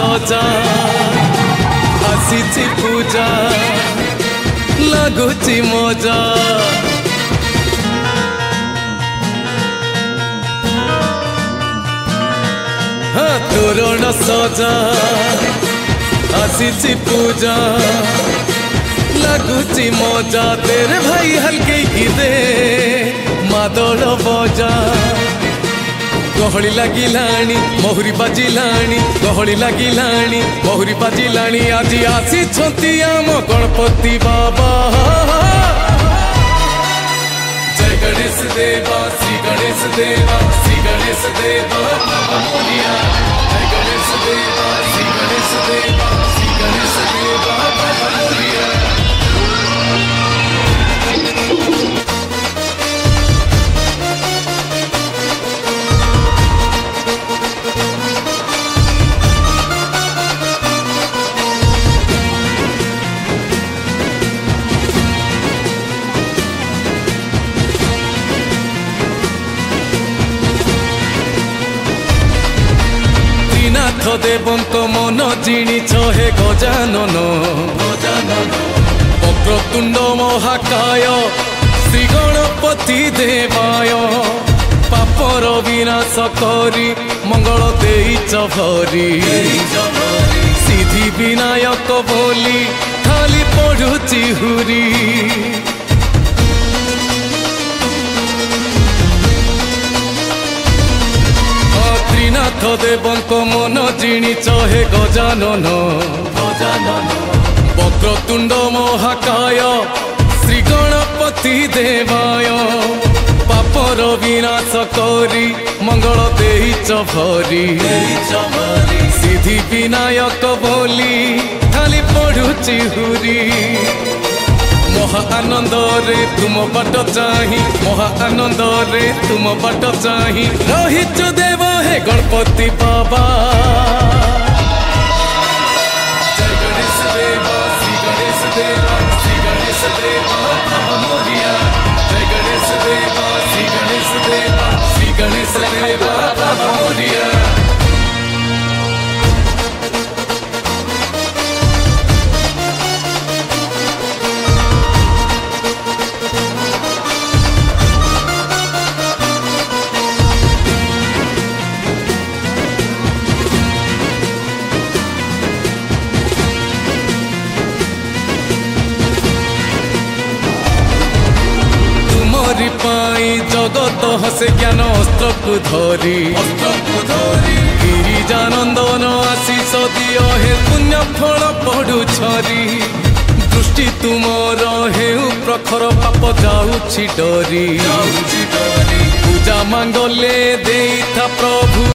सजा आसी पूजा लगुची मजा हाँ तोरण सजा आसी पूजा लगुची मजा तेरे भाई हल्के की दे मादल बजा गहली लगिलाणी महुरी बाजिलाणी गहली लगिलाणी महुरी बाजिलाणी आज आसी आम गणपति बाबा जय गणेश देवा श्री गणेश देवा श्री गणेश देवा मोरिया जय गणेश देवा श्री गणेश देवा श्री गणेश देवा मोरिया देवंत मन जिणिछ हे गजानन वक्रतुंड महाकाय श्री गणपति देवाय पापर विनाश करी मंगल देइछ भरी सिद्धि विनायक बोली खाली पढ़ुची हुरी नाथ देवंत मन जिणिछ हे गजानन वक्रतुंड महाकाय श्री गणपति देवाय पापर विनाश करी मंगल देइछ भरी सिद्धि विनायक बोली खाली पढ़ुची हुरी महा आनंद रे तुम बाट चाही महा आनंद रे तुम बाट चाही रहिच देव हे गणपति बाबा जय गणेश देवा श्री गणेश देवा श्री गणेश देवा मोरिया जय गणेश देवा श्री गणेश देवा श्री गणेश देवा मोरिया जगत हसे ज्ञान अस्त्र को धरी गिरिजानंदन आशीष दिय हे पुण्य फल पड़ू छरी दृष्टि तुमर हेउ प्रखर पाप जाऊछि डरी पूजा मांगले देइथा प्रभु।